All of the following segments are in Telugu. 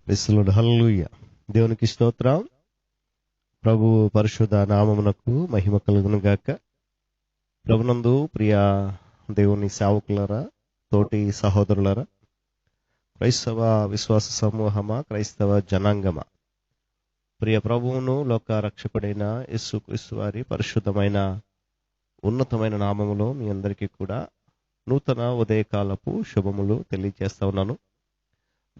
ప్రైజ్ హల్లెలూయా. దేవునికి స్తోత్రం. ప్రభు పరిశుద్ధ నామమునకు మహిమ కలుగును గాక. ప్రభునందు ప్రియ దేవుని సేవకులారా, తోటి సహోదరులారా, క్రైస్తవ విశ్వాస సమూహమా, క్రైస్తవ జనాంగమా, ప్రియ ప్రభువును లోక రక్షకుడైన యేసుక్రీస్తు వారి పరిశుద్ధమైన ఉన్నతమైన నామములో మీ అందరికీ కూడా నూతన ఉదయకాలపు శుభములు తెలియజేస్తా ఉన్నాను.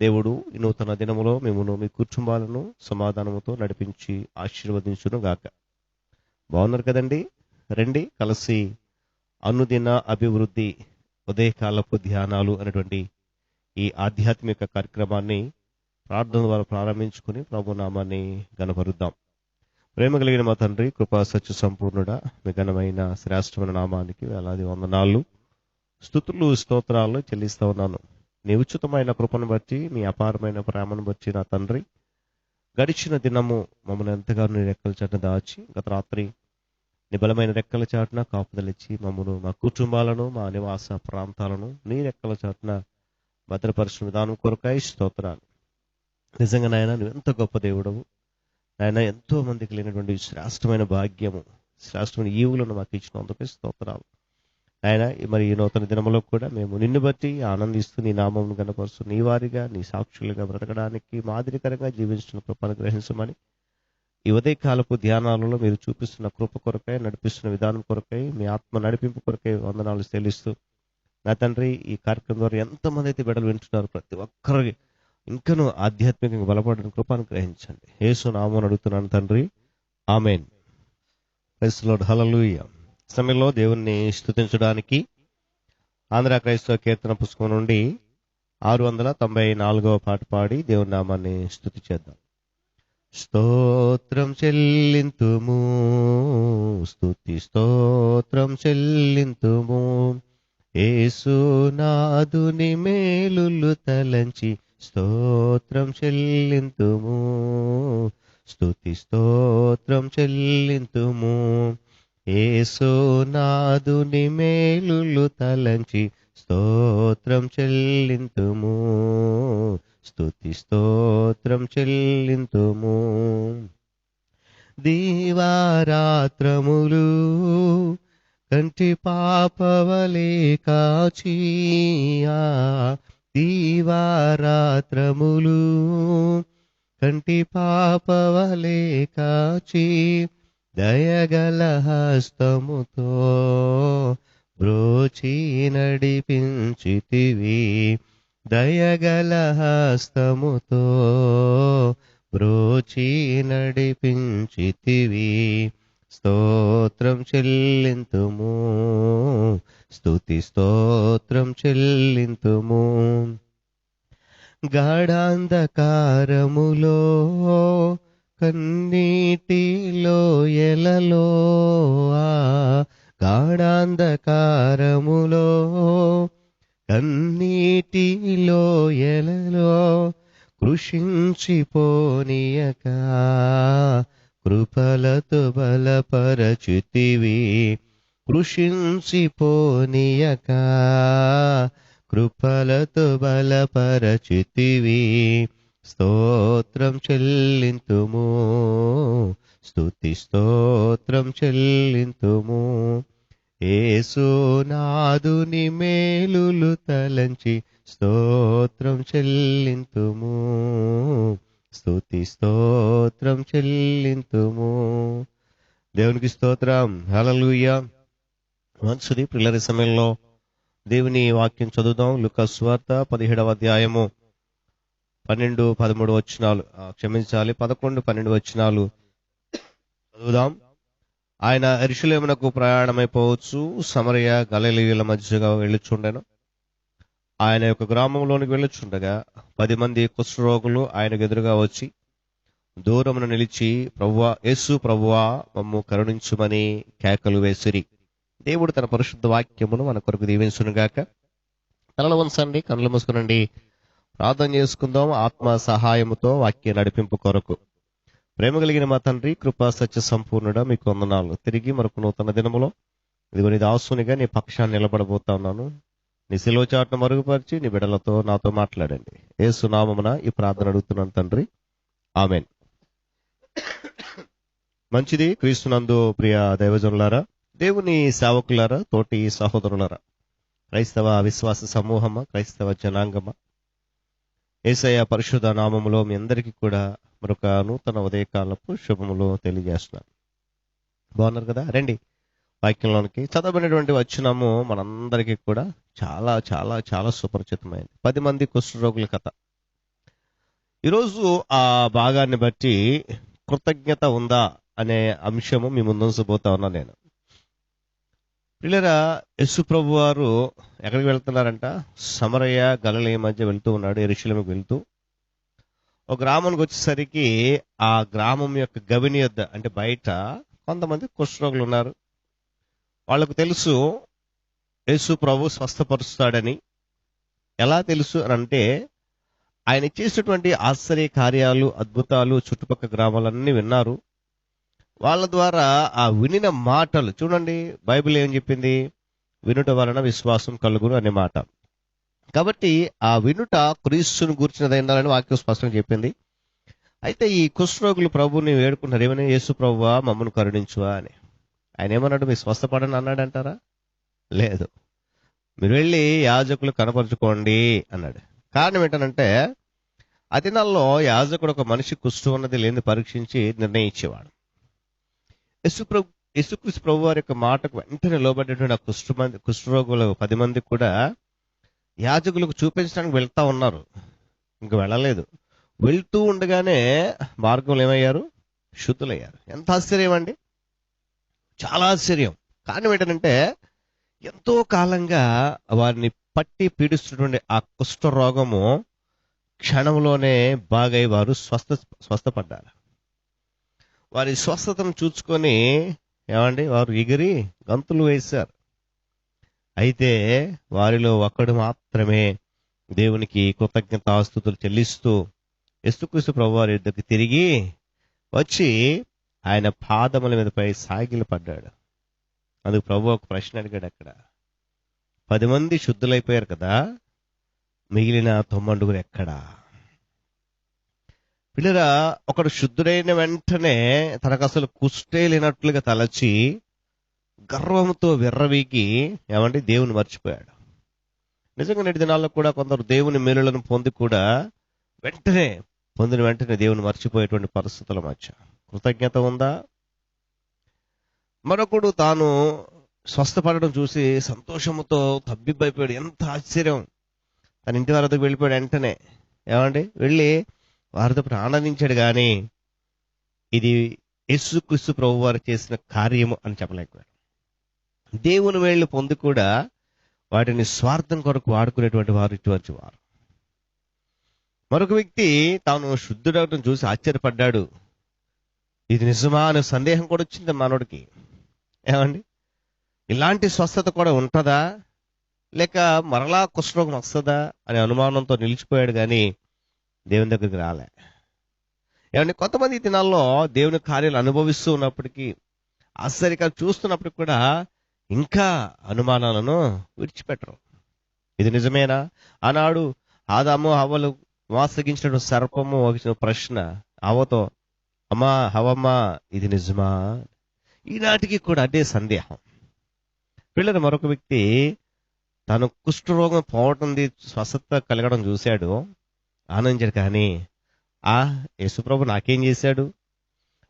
దేవుడు ఈ నూతన దినములో మిమ్మల్ని మీ కుటుంబాలను సమాధానముతో నడిపించి ఆశీర్వదించును గాక. బాగున్నారు కదండి? రండి కలిసి అనుదిన అభివృద్ధి ఉదయకాలపు ధ్యానాలు అనేటువంటి ఈ ఆధ్యాత్మిక కార్యక్రమాన్ని ప్రార్థన ద్వారా ప్రారంభించుకుని ప్రభు నామాన్ని గణపరుద్దాం. ప్రేమ కలిగిన మా తండ్రి, కృపా సత్య సంపూర్ణుడా, మీ ఘనమైన శ్రేష్టమైన నామానికి వేలాది వందనాలు, స్తుతులు, స్తోత్రాలు చెల్లిస్తా ఉన్నాను. నీ ఉచితమైన కృపను బట్టి, నీ అపారమైన ప్రేమను బట్టి నా తండ్రి, గడిచిన దినము మమ్మల్ని ఎంతగానో నీ రెక్కల చాటున దాచి, గత రాత్రి నీ బలమైన రెక్కల చాటున కాపుదలిచ్చి మమ్మను, మా కుటుంబాలను, మా నివాస ప్రాంతాలను నీ రెక్కల చాటున భద్రపరిచిన విధానం కొరకై స్తోత్రాలు. నిజంగా నాయన, నువ్వు ఎంత గొప్ప దేవుడవు నాయన. ఎంతో మందికి లేనటువంటి శ్రేష్టమైన భాగ్యము, శ్రేష్టమైన ఈవులను మాకు ఇచ్చినందుకు స్తోత్రాలు ఆయన. మరి ఈ నూతన దినములో కూడా మేము నిన్ను బట్టి ఆనందిస్తూ నీ నామం కనపరుస్తూ నీ వారిగా, నీ సాక్షులుగా బ్రతకడానికి మాదిరికరంగా జీవించిన కృపను గ్రహించమని ఈ ఉదయకాలపు ధ్యానాలలో మీరు చూపిస్తున్న కృప కొరకై, నడిపిస్తున్న విధానం కొరకై, మీ ఆత్మ నడిపింపు కొరకై వందనాలు చెల్లిస్తూ నా తండ్రి, ఈ కార్యక్రమం ద్వారా ఎంతమంది అయితే బిడ్డలు వింటున్నారు, ప్రతి ఒక్కరికి ఇంకనూ ఆధ్యాత్మికంగా బలపడిన కృపను గ్రహించండి. యేసు నామమున అడుగుతున్నాను తండ్రి, ఆమేన్. ప్రైజ్ లార్డ్, హల్లెలూయా. సమయంలో దేవుణ్ణి స్తుతించడానికి ఆంధ్ర క్రైస్తవ కీర్తన పుస్తకం నుండి 694వ పాట పాడి దేవుని నామాన్ని స్తుతి చేద్దాం. స్తోత్రం చెల్లింతుము, స్తుతి స్తోత్రం చెల్లింతుము, యేసునాథుని మేలులు తలంచి స్తోత్రం చెల్లింతుము, స్తుతి స్తోత్రం చెల్లింతుము, యేసునాథుని మేలులు తలంచి స్తోత్రం చెల్లింతుము, స్తుతి స్తోత్రం చెల్లింతుము. దీవారాత్రములు కంటి పాపవలే కాచియా, దీవారాత్రములు కంటి పాపవలే కాచి, దయగల హస్తముతో బ్రోచి నడిపించితివి, దయగల హస్తముతో బ్రోచి నడిపించితివి, స్తోత్రం చెల్లింతుము, స్తుతి స్తోత్రం చెల్లింతుము. గాఢాంధకారములో కన్నీటిలో ఎలలో, గాఢాంధకారములో కన్నీటిలో ఎలలో, కృషించిపోనీయక కృపలతో బలపరచితివి, కృషించిపోనీయక కృపలతో బలపరచితివి, స్తోత్రం చెల్లింతుము, స్తుతి స్తోత్రం చెల్లింతుము, యేసునాథుని మేలులు తలంచి స్తోత్రం చెల్లింతుము, స్తుతి స్తోత్రం చెల్లింతుము. దేవునికి స్తోత్రం, హల్లెలూయా. మంచిది పిల్లల సమయంలో దేవుని వాక్యం చదువుదాం. లూకా సువార్త 17వ అధ్యాయము 12, 13 వచనాలు, క్షమించాలి 11, 12 వచనాలు చదువుదాం. ఆయన యెరూషలేమునకు ప్రయాణమైపోవచ్చు సమరయ గలిలయల మధ్యగా వెళ్ళుచుండెను. ఆయన యొక్క గ్రామంలోనికి వెళ్ళుచుండగా 10 మంది కుష్ఠరోగులు ఆయనకు ఎదురుగా వచ్చి దూరమున నిలిచి, ప్రభువా, యేసు ప్రభువా, మమ్ము కరుణించుమని కేకలు వేసిరి. దేవుడు తన పరిశుద్ధ వాక్యమును మన కొరకు దీవించునుగాక. తలలు వంచండి, కన్నులు మూసుకునండి, ప్రార్థన చేసుకుందాం. ఆత్మ సహాయముతో వాక్య నడిపింపు కొరకు. ప్రేమ కలిగిన మా తండ్రి, కృపా సత్య సంపూర్ణుడా, మీకు వందనాలు. తిరిగి మరొక నూతన దినములో ఇదిగో నీ దాసునిగా నీ పక్షాన్ని నిలబడబోతా ఉన్నాను. నీ శిలువ చాటును మరుగుపరిచి నీ బిడ్డలతో నాతో మాట్లాడండి. యేసు నామమున ఈ ప్రార్థన అడుగుతున్నాను తండ్రి, ఆమేన్. మంచిది. క్రీస్తునందు ప్రియ దైవజనులారా, దేవుని సేవకులారా, తోటి సహోదరులారా, క్రైస్తవ విశ్వాస సమూహమా, క్రైస్తవ జనాంగమా, యేసయ్య పరిశుద్ధ నామములో మీ అందరికీ కూడా మరొక నూతన ఉదయకాలపు శుభములు తెలియజేస్తున్నాను. బాగున్నారు కదా? రండి వాక్యంలోనికి. చదవబడినటువంటి వచనము మనందరికీ కూడా చాలా చాలా చాలా సుపరిచితమైంది. 10 మంది కుష్ఠరోగుల కథ. ఈరోజు ఆ భాగాన్ని బట్టి కృతజ్ఞత ఉందా అనే అంశము మీ ముందుంచబోతా ఉన్నా నేను. పిల్లరా, యేసు ప్రభు వారు ఎక్కడికి వెళ్తున్నారంట? సమరయ గలిలయ మధ్య వెళ్తూ ఉన్నాడు. యెరూషలేముకు వెళ్తూ ఒక గ్రామానికి వచ్చేసరికి ఆ గ్రామం యొక్క గవిని యొద్ద, అంటే బయట కొంతమంది కుష్ఠరోగులు ఉన్నారు. వాళ్ళకు తెలుసు యేసు ప్రభు స్వస్థపరుస్తాడని. ఎలా తెలుసు అని అంటే, ఆయన చేసేటువంటి ఆశ్చర్య కార్యాలు, అద్భుతాలు చుట్టుపక్కల గ్రామాలన్నీ విన్నారు. వాళ్ళ ద్వారా ఆ వినిన మాటలు చూడండి, బైబిల్ ఏం చెప్పింది? వినుట వలన విశ్వాసం కలుగును అనే మాట. కాబట్టి ఆ వినుట క్రీస్తుని గూర్చినదైందని వాక్యం స్పష్టంగా చెప్పింది. అయితే ఈ కుష్ఠరోగులు ప్రభుని వేడుకుంటారు. ఏమని? యేసు ప్రభువా మమ్మల్ని కరుణించువా అని. ఆయన ఏమన్నాడు? మీరు స్వస్థపడని అన్నాడు అంటారా? లేదు. మీరు వెళ్ళి యాజకులు కనపరుచుకోండి అన్నాడు. కారణం ఏంటనంటే, ఆ దినాల్లో యాజకుడు ఒక మనిషి కుష్ఠం ఉన్నది లేని పరీక్షించి నిర్ణయించేవాడు. యేసుక్రీస్తు ప్రభు వారి యొక్క మాటకు వెంటనే లోబడేటువంటి ఆ కుష్ఠరోగులు 10 మంది కూడా యాజకులకు చూపించడానికి వెళ్తా ఉన్నారు. ఇంక వెళ్ళలేదు. వెళ్తూ ఉండగానే మార్గంలో ఏమయ్యారు? శుద్ధులయ్యారు. ఎంత ఆశ్చర్యం అండి! చాలా ఆశ్చర్యం. కారణం ఏంటంటే, ఎంతో కాలంగా వారిని పట్టి పీడిస్తున్నటువంటి ఆ కుష్ఠరోగము క్షణంలోనే బాగై వారు స్వస్థపడ్డారు. వారి స్వస్థతను చూసుకొని ఏమండి వారు ఎగిరి గంతులు వేశారు. అయితే వారిలో ఒక్కడు మాత్రమే దేవునికి కృతజ్ఞతాస్తుతులు చెల్లిస్తూ యేసుక్రీస్తు ప్రభువారి యొద్దకు తిరిగి వచ్చి ఆయన పాదముల మీదపై సాగిలపడ్డాడు. అందుకు ప్రభు ఒక ప్రశ్న అడిగాడు. అక్కడ 10 మంది శుద్ధులైపోయారు కదా, మిగిలిన 90 ఎక్కడా? పిల్లరా, ఒకడు శుద్ధుడైన వెంటనే తనకు అసలు కుష్టే లేనట్లుగా తలచి గర్వంతో విర్రవీగి ఏమంటే దేవుని మర్చిపోయాడు. నిజంగా నేటి దినాల్లో కూడా కొందరు దేవుని మేలులను పొందిన వెంటనే దేవుని మర్చిపోయేటువంటి పరిస్థితుల మధ్య కృతజ్ఞత ఉందా? మరొకడు తాను స్వస్థపడడం చూసి సంతోషముతో తబ్బిబ్బైపోయాడు. ఎంత ఆశ్చర్యం! తన ఇంటి వారి వద్దకు వెళ్ళిపోయాడు. వెంటనే ఏమండి వెళ్ళి వారితో ఆనందించాడు, కానీ ఇది యేసుక్రీస్తు ప్రభు వారు చేసిన కార్యము అని చెప్పలేకపోయాడు. దేవుని వేళ్ళు పొంది కూడా వాటిని స్వార్థం కొరకు వాడుకునేటువంటి వారు ఇటువంటి వారు. మరొక వ్యక్తి తాను శుద్ధుడవటం చూసి ఆశ్చర్యపడ్డాడు. ఇది నిజమా అనే సందేహం కూడా వచ్చింది మనోడికి. ఏమండి, ఇలాంటి స్వస్థత కూడా ఉంటుందా, లేక మరలా కుష్ఠరోగం వస్తుందా అనే అనుమానంతో నిలిచిపోయాడు, కానీ దేవుని దగ్గరికి రాలే. ఏమంటే కొంతమంది ఈ దినాల్లో దేవుని కార్యాలు అనుభవిస్తూ ఉన్నప్పటికీ, ఆశ్చర్యకాలు చూస్తున్నప్పటికి కూడా ఇంకా అనుమానాలను విడిచిపెట్టరు. ఇది నిజమేనా? ఆనాడు ఆదాము హవ్వలు మోసగించిన సర్పము ఒక ప్రశ్న హవ్వతో, అమ్మా హవ్వమ్మా ఇది నిజమా? ఈనాటికి కూడా అదే సందేహం. పిల్లలు, మరొక వ్యక్తి తను కుష్ఠరోగం పోవటం, స్వస్థత కలగడం చూశాడు, ఆనందించాడు. కానీ యేసుప్రభు నాకేం చేశాడు?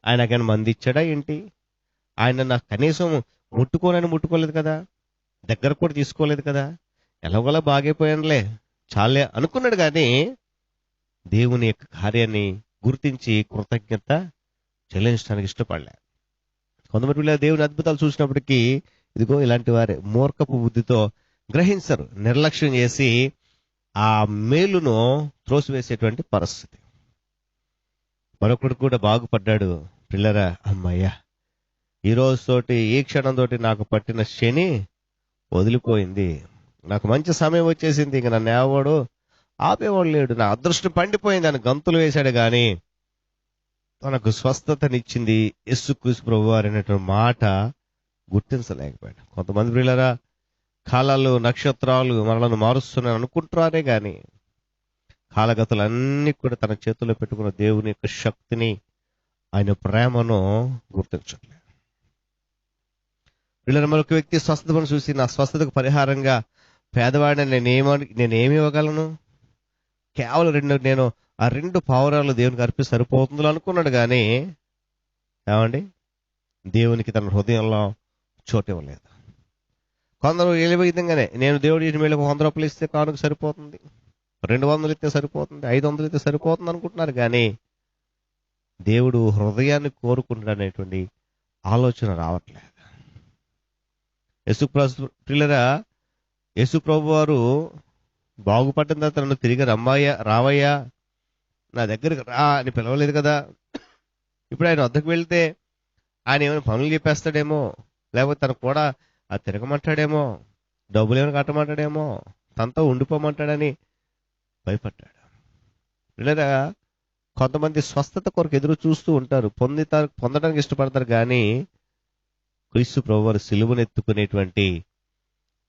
ఆయన నాకేమైనా మంది ఇచ్చాడా ఏంటి? ఆయన నాకు కనీసం ముట్టుకోలేదు కదా, దగ్గర కూడా తీసుకోలేదు కదా, ఎలాగోలా బాగైపోయానులే చాలే అనుకున్నాడు. కానీ దేవుని యొక్క కార్యాన్ని గుర్తించి కృతజ్ఞత చెల్లించడానికి ఇష్టపడలే. కొంతమంది దేవుని అద్భుతాలు చూసినప్పటికీ ఇదిగో ఇలాంటి వారే మూర్ఖపు బుద్ధితో గ్రహించరు, నిర్లక్ష్యం చేసి ఆ మేలును త్రోసివేసేటువంటి పరిస్థితి. మరొకడు కూడా బాగుపడ్డాడు. పిల్లరా, అమ్మయ్యా ఈ రోజుతోటి ఈ క్షణంతోటి నాకు పట్టిన శని వదిలిపోయింది, నాకు మంచి సమయం వచ్చేసింది, ఇంక నన్ను ఎవడు ఆపేవాడు లేడు, నా అదృష్టం పండిపోయింది అని గంతులు వేశాడు. కానీ తనకు స్వస్థతనిచ్చింది యేసుక్రీస్తు ప్రభువారు అనేటువంటి మాట గుర్తించలేకపోయాడు. కొంతమంది పిల్లరా కాలాలు నక్షత్రాలు మనలను మారుస్తున్నాయి అనుకుంటున్నారే గాని కాలగతులన్నీ కూడా తన చేతుల్లో పెట్టుకున్న దేవుని యొక్క శక్తిని, ఆయన ప్రేమను గుర్తించట్లేదు. వీళ్ళ మరొక వ్యక్తి స్వస్థతను చూసి నా స్వస్థతకు పరిహారంగా పేదవాడిని నేనేమి ఇవ్వగలను, కేవలం నేను ఆ 2 పావురాలు దేవునికి అర్పిస్తే సరిపోతుందో అనుకున్నాడు కానీ ఏమండి దేవునికి తన హృదయంలో చోటు ఇవ్వలేదు. కొందరు ఏ విధంగానే నేను దేవుడి మేలకు 100 రూపాయలు ఇస్తే కానుక సరిపోతుంది, 200 ఇస్తే సరిపోతుంది, 500 ఇస్తే సరిపోతుంది అనుకుంటున్నారు కానీ దేవుడు హృదయాన్ని కోరుకుంటాడనేటువంటి ఆలోచన రావట్లేదు. యేసు ప్రభు వారు బాగుపడిన తర్వాత నన్ను తిరిగి రావయ్యా నా దగ్గరికి రా అని పిలవలేదు కదా. ఇప్పుడు ఆయన వద్దకు వెళ్తే ఆయన ఏమైనా పనులు చెప్పేస్తాడేమో, లేకపోతే తను కూడా తిరగమంటాడేమో, డబ్బులు ఏమైనా కట్టమంటాడేమో, తనతో ఉండిపోమంటాడని భయపడ్డాడు. లేదా కొంతమంది స్వస్థత కొరకు ఎదురు చూస్తూ ఉంటారు, పొందడానికి ఇష్టపడతారు కానీ క్రీస్తు ప్రభువారు సిలువనెత్తుకునేటువంటి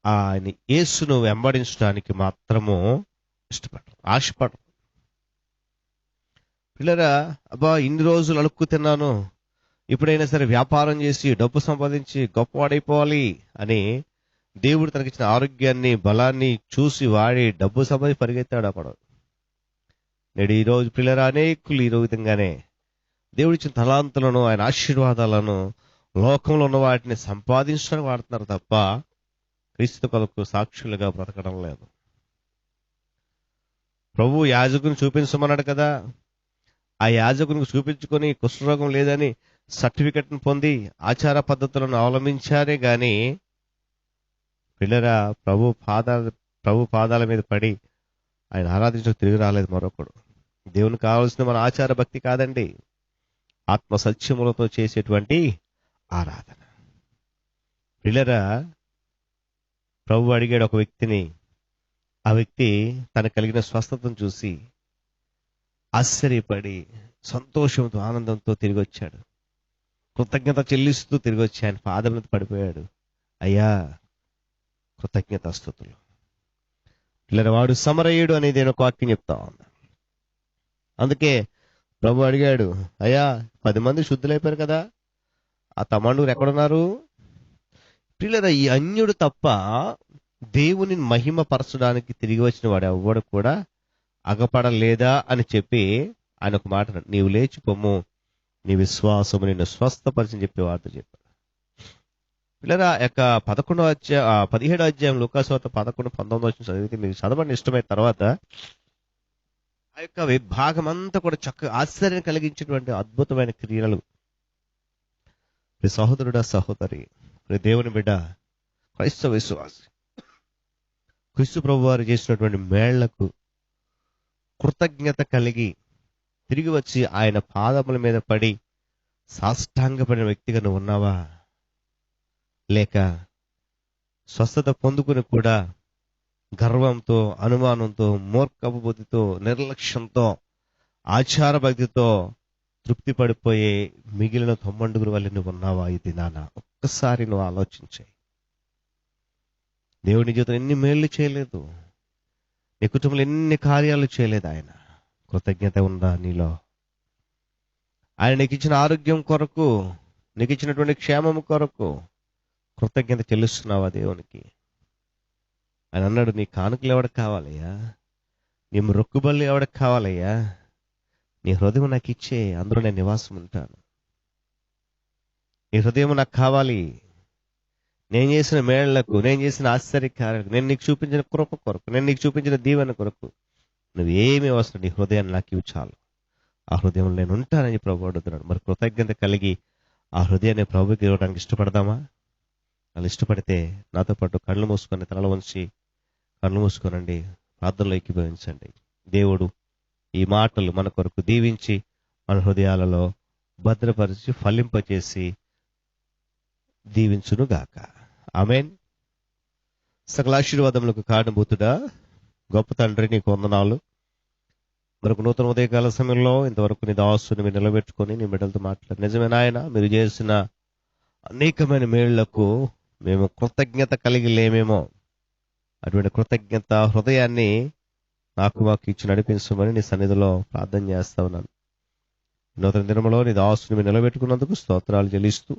ఆయన యేసును వెంబడించడానికి మాత్రము ఇష్టపడరు, ఆశపడరు. పిల్లరా, అబ్బా ఇన్ని రోజులు అడుక్కు తిన్నాను, ఇప్పుడైనా సరే వ్యాపారం చేసి డబ్బు సంపాదించి గొప్పవాడైపోవాలి అని దేవుడు తనకిచ్చిన ఆరోగ్యాన్ని, బలాన్ని చూసి వాడి డబ్బు సంపాదించి పరిగెత్తాడు అప్పుడు. నేడు ఈ రోజు పిల్లరా అనేకులు ఈ విధంగానే దేవుడిచ్చిన తలాంతులను, ఆయన ఆశీర్వాదాలను, లోకంలో ఉన్న వాటిని సంపాదించడానికి వాడుతున్నారు తప్ప క్రీస్తు కొరకు సాక్షులుగా బ్రతకడం లేదు. ప్రభు యాజకుని చూపించమన్నాడు కదా, ఆ యాజకునికి చూపించుకొని కుష్ఠరోగం లేదని సర్టిఫికెట్ను పొంది ఆచార పద్ధతులను అవలంబించారే గాని పిల్లరా ప్రభు పాదాల మీద పడి ఆయన ఆరాధించడం తిరిగి రాలేదు మరొకడు. దేవునికి కావాల్సిన మన ఆచార భక్తి కాదండి, ఆత్మ సత్యములతో చేసేటువంటి ఆరాధన. పిల్లరా, ప్రభు అడిగాడు ఒక వ్యక్తిని, ఆ వ్యక్తి తనకు కలిగిన స్వస్థతను చూసి ఆశ్చర్యపడి సంతోషంతో ఆనందంతో తిరిగి వచ్చాడు. కృతజ్ఞత చెల్లిస్తూ తిరిగి వచ్చి ఆయన పాదం మీద పడిపోయాడు. అయ్యా కృతజ్ఞతాస్తుతులు. పిల్లల వాడు సమరయుడు అనేది నేను ఒక వాక్యం చెప్తా ఉన్నా. అందుకే ప్రభు అడిగాడు, అయ్యా 10 మంది శుద్ధులైపోయారు కదా, ఆ తమ్ముడు ఎక్కడున్నారు? పిల్లల ఈ అన్యుడు తప్ప దేవుని మహిమ పరచడానికి తిరిగి వచ్చిన వాడు ఎవ్వడు కూడా అగపడలేదా అని చెప్పి ఆయన ఒక మాట, నీవు లేచిపోము, నీ విశ్వాసము నిన్ను స్వస్థపరిచని చెప్పి వార్త చెప్పాడు. పిల్లరా యొక్క 17వ అధ్యాయం లూకాసువార్త 11-19 చదివితే మీకు చదవండి ఇష్టమైన తర్వాత. ఆ యొక్క విభాగం అంతా కూడా చక్కగా ఆశ్చర్యం కలిగించినటువంటి అద్భుతమైన క్రియలు. సహోదరుడా సహోదరి, దేవుని బిడ్డ, క్రైస్తవ విశ్వాసి, క్రీస్తు ప్రభు వారు చేసినటువంటి మేళ్లకు కృతజ్ఞత కలిగి తిరిగి వచ్చి ఆయన పాదముల మీద పడి సాష్టాంగపడిన వ్యక్తిగా నువ్వు ఉన్నావా? లేక స్వస్థత పొందుకుని కూడా గర్వంతో, అనుమానంతో, మూర్ఖపు బుద్ధితో, నిర్లక్ష్యంతో, ఆచార భక్తితో తృప్తి పడిపోయే మిగిలిన 90 వల్ల నువ్వు ఉన్నావా? ఇది నాన్న ఒక్కసారి నువ్వు ఆలోచించాయి. దేవుని జీవితం ఎన్ని మేళ్లు చేయలేదు, నీ కుటుంబంలో ఎన్ని కార్యాలు చేయలేదు. ఆయన కృతజ్ఞత ఉందా నీలో? ఆయన నీకు ఇచ్చిన ఆరోగ్యం కొరకు, నీకు ఇచ్చినటువంటి క్షేమం కొరకు కృతజ్ఞత చెల్లిస్తున్నావా దేవునికి? ఆయన అన్నాడు, నీ కానుకలు ఎవరికి కావాలయ్యా, నీ మొక్కుబళ్ళు ఎవరికి కావాలయ్యా? నీ హృదయం నాకు ఇచ్చే, అందులో నేను నివాసం ఉంటాను. నీ హృదయం నాకు కావాలి. నేను చేసిన మేళ్లకు, నేను చేసిన ఆశ్చర్యకార్యాలకు, నేను నీకు చూపించిన కృప కొరకు, నేను నీకు చూపించిన దీవెన కొరకు నువ్వేమీ అవసరం, నీ హృదయాన్ని నాకు ఇవి చాలు. ఆ హృదయంలో నేను ఉంటానని ప్రభు అడుగుతున్నాడు. మరి కృతజ్ఞత కలిగి ఆ హృదయాన్ని ప్రభుకి ఇవ్వడానికి ఇష్టపడదామా? వాళ్ళు ఇష్టపడితే నాతో పాటు కళ్ళు మూసుకొని, తలలు వంచి కళ్ళు మూసుకోనండి, ప్రార్థనలో ఏకీభవించండి. దేవుడు ఈ మాటలు మన కొరకు దీవించి మన హృదయాలలో భద్రపరిచి ఫలింపచేసి దీవించును గాక. ఆమేన్. సకల ఆశీర్వాదములకు కారణభూతుడా గొప్ప తండ్రి, నీకు వందనాలు. మరొక నూతన ఉదయకాల సమయంలో ఇంతవరకు నీ దాసుని మీరు నిలబెట్టుకొని నీ బిడ్డలతో మాట్లాడి, నిజమే నాయన, మీరు చేసిన అనేకమైన మేళ్లకు మేము కృతజ్ఞత కలిగి లేమేమో, అటువంటి కృతజ్ఞత హృదయాన్ని మాకు ఇచ్చి నడిపించమని నీ సన్నిధిలో ప్రార్థన చేస్తా ఉన్నాను. నూతన దినములో నీ దాసుని మీరు నిలబెట్టుకున్నందుకు స్తోత్రాలు చెల్లిస్తూ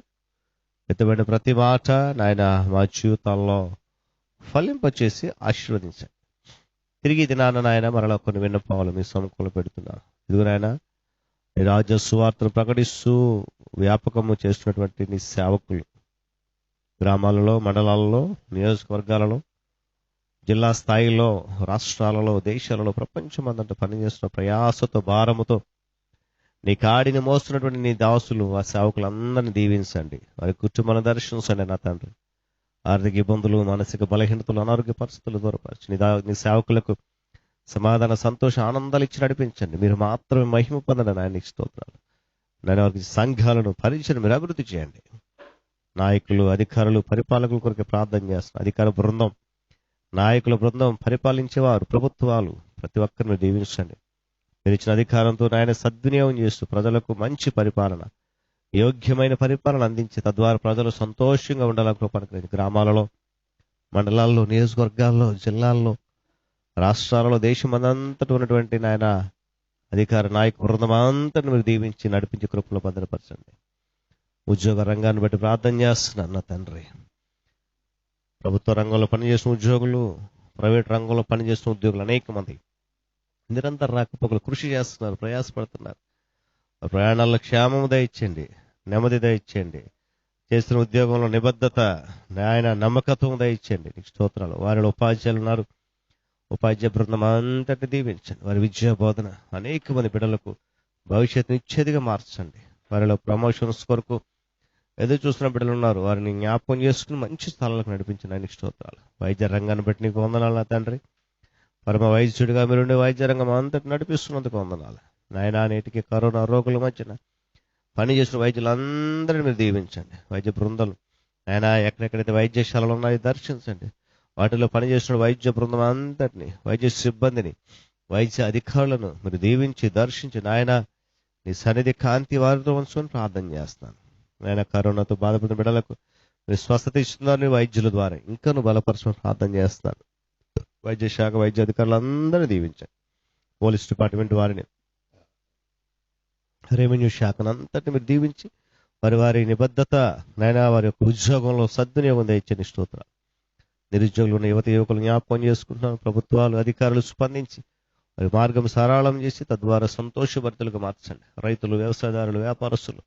ఎత్తబడిన ప్రతి మాట నాయన మా జీవితాల్లో ఫలింపచేసి ఆశీర్వదించండి. తిరిగి దినాన నాయన మరలా కొన్ని విన్నపాలు మీ సముఖంలో పెడుతున్నాను. ఇదిగో నాయన నీ రాజ్య సువార్తను ప్రకటిస్తూ వ్యాపకము చేస్తున్నటువంటి నీ సేవకులు గ్రామాలలో, మండలాలలో, నియోజకవర్గాలలో, జిల్లా స్థాయిలో, రాష్ట్రాలలో, దేశాలలో, ప్రపంచమంతటా పనిచేస్తున్న ప్రయాసతో భారముతో నీ కాడిని మోస్తున్నటువంటి నీ దాసులు ఆ సేవకులందరినీ దీవించండి. వారి కుటుంబాలను దర్శించండి నా తండ్రి. ఆర్థిక ఇబ్బందులు, మానసిక బలహీనతలు, అనారోగ్య పరిస్థితులు దూరపరచి నీ సేవకులకు సమాధాన, సంతోష, ఆనందాలు ఇచ్చి నడిపించండి. మీరు మాత్రమే మహిమ పొందండి నాయన. స్తోత్రాలు నాయన. వారికి సంఘాలను పరిచయం మీరు అభివృద్ధి చేయండి. నాయకులు, అధికారులు, పరిపాలకుల కొరకు ప్రార్థన చేస్తున్నారు. అధికార బృందం, నాయకుల బృందం, పరిపాలించేవారు, ప్రభుత్వాలు ప్రతి ఒక్కరిని దీవించండి. మీరు ఇచ్చిన అధికారంతో నాయన సద్వినియోగం చేస్తూ ప్రజలకు మంచి పరిపాలన, యోగ్యమైన పరిపాలన అందించి తద్వారా ప్రజలు సంతోషంగా ఉండాలని కృపను గ్రామాలలో, మండలాల్లో, నియోజకవర్గాల్లో, జిల్లాల్లో, రాష్ట్రాలలో, దేశమంతటా ఉన్నటువంటి నాయన అధికార నాయక బృందం అంతటిని మీరు దీవించి నడిపించి కృపలో భద్రపరచండి. ఉద్యోగ రంగాన్ని బట్టి ప్రార్థన చేస్తున్నాను నా తండ్రి. ప్రభుత్వ రంగంలో పనిచేసిన ఉద్యోగులు, ప్రైవేట్ రంగంలో పనిచేసిన ఉద్యోగులు అనేక మంది నిరంతర రాకపోకలు కృషి చేస్తున్నారు, ప్రయాసపడుతున్నారు. ప్రయాణాల్లో క్షేమము దయచేయండి, నెమ్మది దయచేయండి. చేస్తున్న ఉద్యోగంలో నిబద్ధత, ఆయన నమ్మకత్వం దయచేయండి. నీకు స్తోత్రాలు. వారిలో ఉపాధ్యాయులు ఉన్నారు, ఉపాధ్యాయ బృందం అంతటి దీవించండి. వారి విద్యా బోధన అనేక మంది బిడ్డలకు భవిష్యత్తును ఇచ్చేదిగా మార్చండి. వారిలో ప్రమోషన్స్ కొరకు ఎదురు చూస్తున్న బిడ్డలు ఉన్నారు, వారిని జ్ఞాపకం చేసుకుని మంచి స్థలాలకు నడిపించండి. నీకు స్తోత్రాలు. వైద్య రంగాన్ని బట్టి నీకు వందనాలు నా తండ్రి. పరమ వైద్యుడిగా మీరుండే వైద్య రంగం అంతటి నడిపిస్తున్నందుకు వందనాలు నాయన. నేటికి కరోనా రోగుల మధ్యన పనిచేసిన వైద్యులందరినీ మీరు దీవించండి. వైద్య బృందాలు ఆయన ఎక్కడెక్కడైతే వైద్యశాలలు ఉన్నాయో దర్శించండి. వాటిలో పనిచేసిన వైద్య బృందం అంతటిని, వైద్య సిబ్బందిని, వైద్య అధికారులను మీరు దీవించి దర్శించి నాయన నీ సన్నిధి కాంతి వారితో ఉంచుకొని ప్రార్థన చేస్తున్నాను. నాయన కరోనాతో బాధపడిన బిడ్డలకు మీరు స్వస్థత ఇస్తున్నారు వైద్యుల ద్వారా. ఇంకా నువ్వు బలపరచమని ప్రార్థన చేస్తున్నాను. వైద్య శాఖ, వైద్య అధికారులందరినీ దీవించండి. పోలీస్ డిపార్ట్మెంట్ వారిని, రెవెన్యూ శాఖను అంతటిని మీరు దీవించి వారి నిబద్ధత నాయన, వారి యొక్క ఉద్యోగంలో సద్వినియోగం దయచండి. స్తోత్రాలు. నిరుద్యోగులు ఉన్న యువత యువకులు జ్ఞాపకం చేసుకుంటున్నారు. ప్రభుత్వాలు, అధికారులు స్పందించి వారి మార్గం సరళం చేసి తద్వారా సంతోషభరితులుగా మార్చండి. రైతులు, వ్యవసాయదారులు, వ్యాపారస్తులు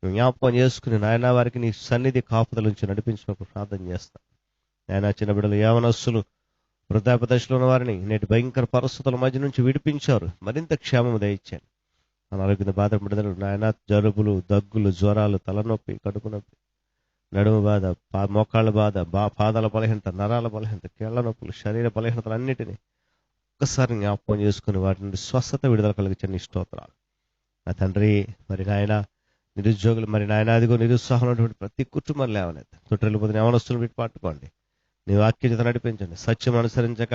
జ్ఞాపకం చేసుకుని నాయన వారికి నీ సన్నిధి కాపుదల నుంచి నడిపించినప్పుడు ప్రార్థన చేస్తాను. నాయన చిన్న బిడ్డలు, యవనస్సులు, వృద్ధాప్య దశలో ఉన్న వారిని నేటి భయంకర పరిస్థితుల మధ్య నుంచి విడిపించారు. మరింత క్షేమం దయచేయండి. అనారోగ్య బాధపడిన నాయన జలుబులు, దగ్గులు, జ్వరాలు, తలనొప్పి, కడుపు నొప్పి, నడుము బాధ, మోకాళ్ళ బాధ, పాదాల బలహీనత, నరాల బలహీనత, కేళ్ల నొప్పులు, శరీర బలహీనతలన్నిటినీ ఒక్కసారి జ్ఞాపకం చేసుకుని వాటి నుండి స్వస్థత విడుదల కలిగించండి. స్తోత్రాలు నా తండ్రి. మరి నాయన నిరుద్యోగులు, మరి నాయన అదిగో నిరుత్సాహం ఉన్నటువంటి ప్రతి కుటుంబం లేవనైతే తొట్టిల్లిపోతున్న యవనస్తులను వీటి పట్టుకోండి. నీ వాక్యత నడిపించండి. సత్యం అనుసరించక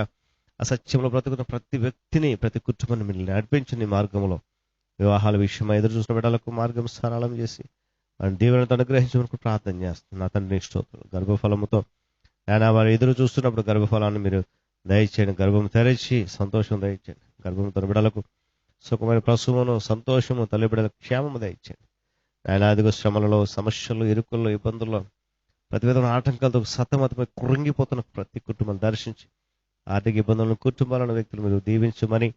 అసత్యంలో బ్రతుకున్న ప్రతి వ్యక్తిని, ప్రతి కుటుంబాన్ని మీరు నడిపించండి. మార్గంలో వివాహాల విషయం ఎదురు చూసిన బిడ్డలకు మార్గం సరళం చేసి వారిని దీవెనతో అనుగ్రహించమని ప్రార్థన చేస్తుంది నా తండ్రి. స్తోత్రాలు. గర్భఫలముతో నాయన వారు ఎదురు చూస్తున్నప్పుడు గర్భఫలాన్ని మీరు దయచేయండి. గర్భం తెరచి సంతోషం దయచేయండి. గర్భంతో బిడ్డలకు సుఖమైన ప్రసవమును, సంతోషము, తల్లి బిడ్డలకు క్షేమము దయచేయండి. ఆయన అదిగో శ్రమలలో, సమస్యలు, ఇరుకుల్లో, ఇబ్బందుల్లో, ప్రతి విధమైన ఆటంకాలతో సతమతమై కృంగిపోతున్న ప్రతి కుటుంబం దర్శించి ఆర్థిక ఇబ్బందులను, కుటుంబాలను, వ్యక్తులు మీరు దీవించమని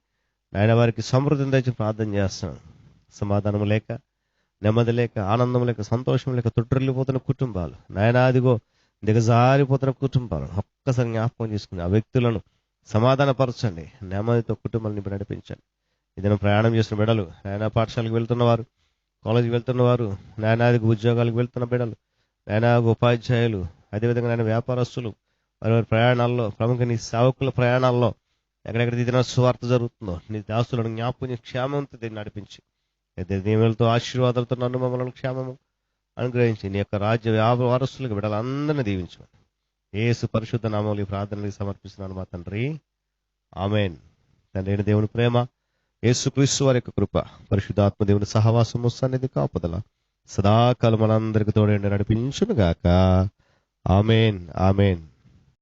ఆయన వారికి సమృద్ధిని తెచ్చి ప్రార్థన చేస్తున్నాను. సమాధానం లేక, నెమ్మది లేక, ఆనందం లేక, సంతోషం లేక తొట్టిల్లిపోతున్న కుటుంబాలు, నాయన అదిగో దిగజారిపోతున్న కుటుంబాలు ఒక్కసారి జ్ఞాపకం చేసుకుని ఆ వ్యక్తులను సమాధానపరచండి. నెమ్మదితో కుటుంబాన్ని నడిపించండి. ఏదైనా ప్రయాణం చేసిన బిడ్డలు, నాయన పాఠశాలకు వెళ్తున్నవారు, కాలేజీకి వెళ్తున్నవారు, నాయనాదికి ఉద్యోగాలకు వెళ్తున్న బిడ్డలు, నాయన ఉపాధ్యాయులు, అదేవిధంగా నాయన వ్యాపారస్తులు, వారి ప్రయాణాల్లో, ప్రముఖ నీ సేవకుల ప్రయాణాల్లో ఎక్కడెక్కడ దిన సువార్త జరుగుతుందో నీ దాసులను జ్ఞాపకం క్షేమంతో దీన్ని నడిపించి దీవులతో, ఆశీర్వాదాలతో నన్ను మమ్మల్ని క్షేమము అనుగ్రహించి నీ యొక్క రాజ్య వారసులకు బిడ్డలందరినీ దీవించమని యేసు పరిశుద్ధ నామములో ఈ ప్రార్థనలు సమర్పిస్తున్నాను మా తండ్రి. ఆమేన్. తండ్రి అయిన దేవుని ప్రేమ, యేసుక్రీస్తు వారి యొక్క కృప, పరిశుద్ధాత్మ దేవుని సహవాసము, సన్నిధి, కాపుదల సదాకాలం మనందరికి తోడేండి నడిపించును గాక. ఆమేన్. ఆమేన్.